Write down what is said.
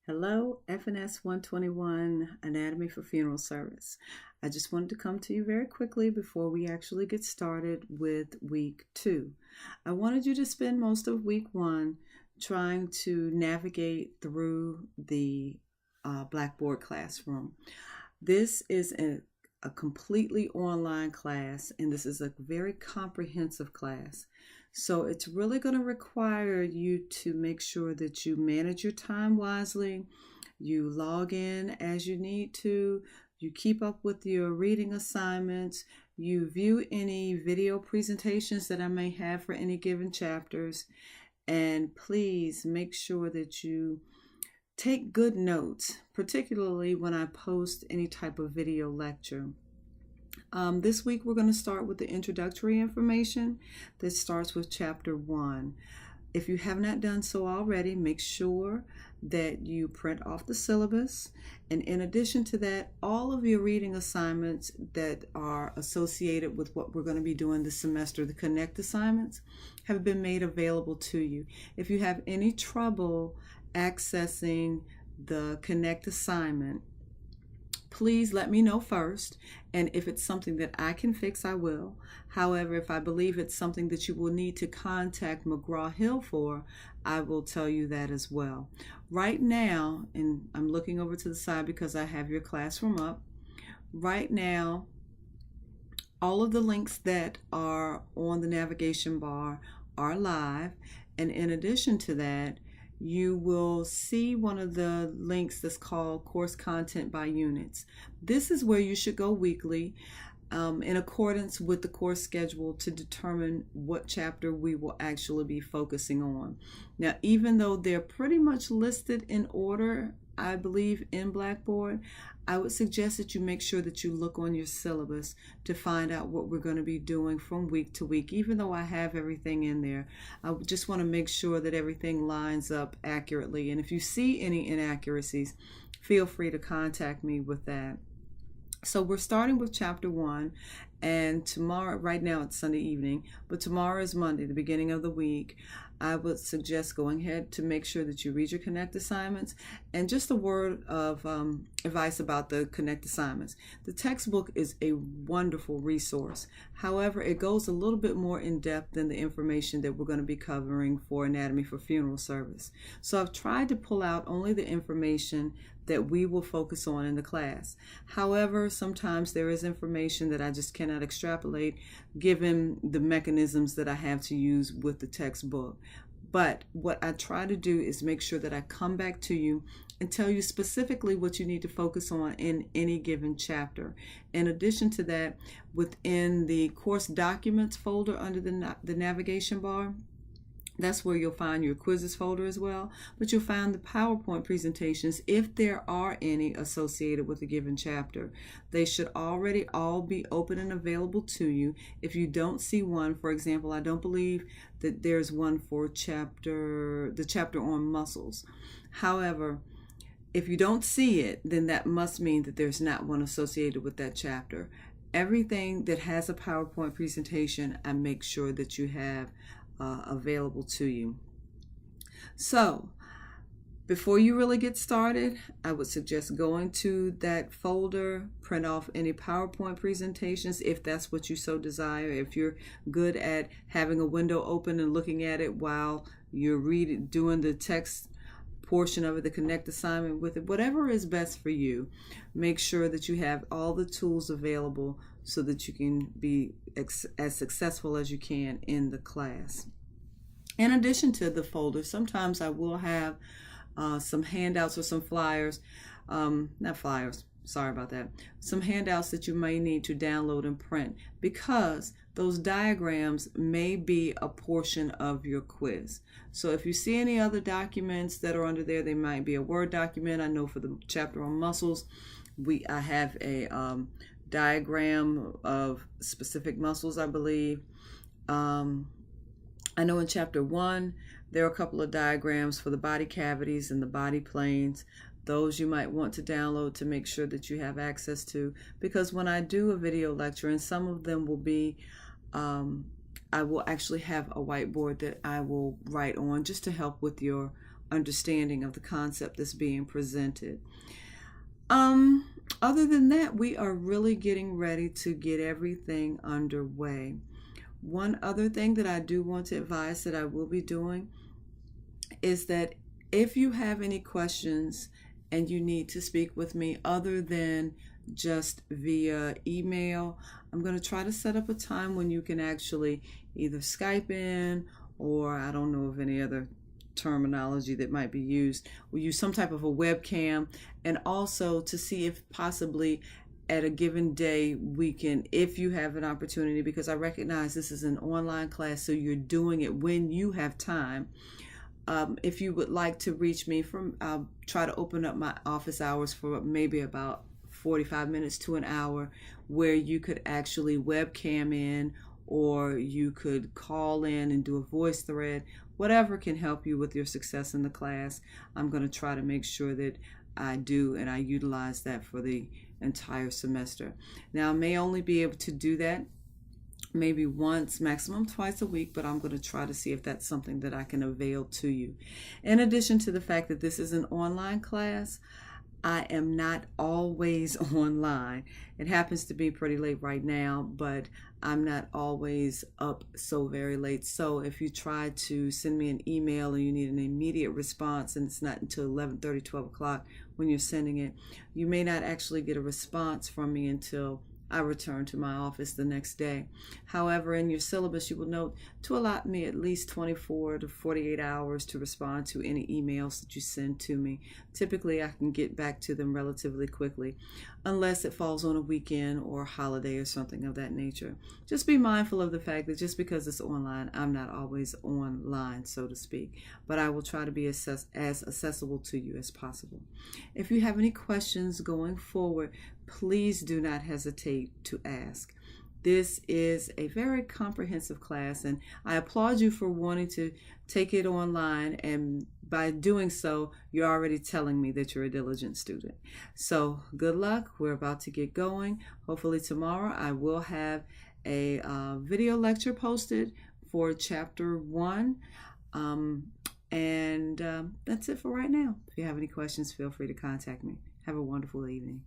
Hello, FNS 121 Anatomy for Funeral Service. I just wanted to come to you very quickly before we actually get started with week 2. I wanted you to spend most of week 1 trying to navigate through the Blackboard classroom. This is a completely online class, and this is a very comprehensive class. So it's really going to require you to make sure that you manage your time wisely, you log in as you need to, you keep up with your reading assignments, you view any video presentations that I may have for any given chapters, and please make sure that you take good notes, particularly when I post any type of video lecture. This week we're going to start with the introductory information that starts with chapter 1. If you have not done so already, make sure that you print off the syllabus, and in addition to that, all of your reading assignments that are associated with what we're going to be doing this semester, the Connect assignments, have been made available to you. If you have any trouble accessing the Connect assignment, please let me know first, and if it's something that I can fix, I will. However, if I believe it's something that you will need to contact McGraw-Hill for, I will tell you that as well. Right now, and I'm looking over to the side because I have your classroom up, right now, all of the links that are on the navigation bar are live, and in addition to that, you will see one of the links that's called Course Content by Units. This is where you should go weekly in accordance with the course schedule to determine what chapter we will actually be focusing on. Now, even though they're pretty much listed in order, I believe, in Blackboard, I would suggest that you make sure that you look on your syllabus to find out what we're going to be doing from week to week. Even though I have everything in there, I just want to make sure that everything lines up accurately. And if you see any inaccuracies, feel free to contact me with that. So we're starting with chapter 1, and tomorrow, right now it's Sunday evening, but tomorrow is Monday, the beginning of the week. I would suggest going ahead to make sure that you read your Connect assignments. And just a word of advice about the Connect assignments. The textbook is a wonderful resource. However, it goes a little bit more in depth than the information that we're going to be covering for Anatomy for Funeral Service. So I've tried to pull out only the information that we will focus on in the class. However, sometimes there is information that I just cannot extrapolate given the mechanisms that I have to use with the textbook. But what I try to do is make sure that I come back to you and tell you specifically what you need to focus on in any given chapter. In addition to that, within the course documents folder under the navigation bar, that's where you'll find your quizzes folder as well, but you'll find the PowerPoint presentations if there are any associated with a given chapter. They should already all be open and available to you. If you don't see one, for example, I don't believe that there's one for the chapter on muscles. However, if you don't see it, then that must mean that there's not one associated with that chapter. Everything that has a PowerPoint presentation, I make sure that you have available to you. So before you really get started, I would suggest going to that folder, print off any PowerPoint presentations if that's what you so desire. If you're good at having a window open and looking at it while you're doing the text portion of it, the Connect assignment with it, whatever is best for you, make sure that you have all the tools available so that you can be as successful as you can in the class. In addition to the folder, sometimes I will have some handouts or some flyers, not flyers, sorry about that, some handouts that you may need to download and print, because those diagrams may be a portion of your quiz. So if you see any other documents that are under there, they might be a Word document. I know for the chapter on muscles, I have a diagram of specific muscles, I believe. I know in chapter 1 there are a couple of diagrams for the body cavities and the body planes. Those you might want to download to make sure that you have access to, because when I do a video lecture, and some of them will be I will actually have a whiteboard that I will write on just to help with your understanding of the concept that's being presented. Other than that, we are really getting ready to get everything underway. One other thing that I do want to advise that I will be doing is that if you have any questions and you need to speak with me other than just via email, I'm going to try to set up a time when you can actually either Skype in, or I don't know of any other terminology that might be used. We'll use some type of a webcam, and also to see if possibly at a given day we can, if you have an opportunity, because I recognize this is an online class, so you're doing it when you have time. If you would like to reach me I'll try to open up my office hours for maybe about 45 minutes to an hour, where you could actually webcam in, or you could call in and do a voice thread, whatever can help you with your success in the class. I'm going to try to make sure that I do and I utilize that for the entire semester. Now, I may only be able to do that maybe once, maximum twice a week, but I'm going to try to see if that's something that I can avail to you. In addition to the fact that this is an online class, I am not always online. It happens to be pretty late right now, but I'm not always up so very late. So if you try to send me an email and you need an immediate response, and it's not until 11:30, 12 o'clock when you're sending it, you may not actually get a response from me until I return to my office the next day. However, in your syllabus, you will note to allot me at least 24 to 48 hours to respond to any emails that you send to me. Typically, I can get back to them relatively quickly, unless it falls on a weekend or a holiday or something of that nature. Just be mindful of the fact that just because it's online, I'm not always online, so to speak, but I will try to be as accessible to you as possible. If you have any questions going forward, please do not hesitate to ask. This is a very comprehensive class, and I applaud you for wanting to take it online, and by doing so, you're already telling me that you're a diligent student. So good luck. We're about to get going. Hopefully tomorrow I will have a video lecture posted for chapter 1. That's it for right now. If you have any questions, feel free to contact me. Have a wonderful evening.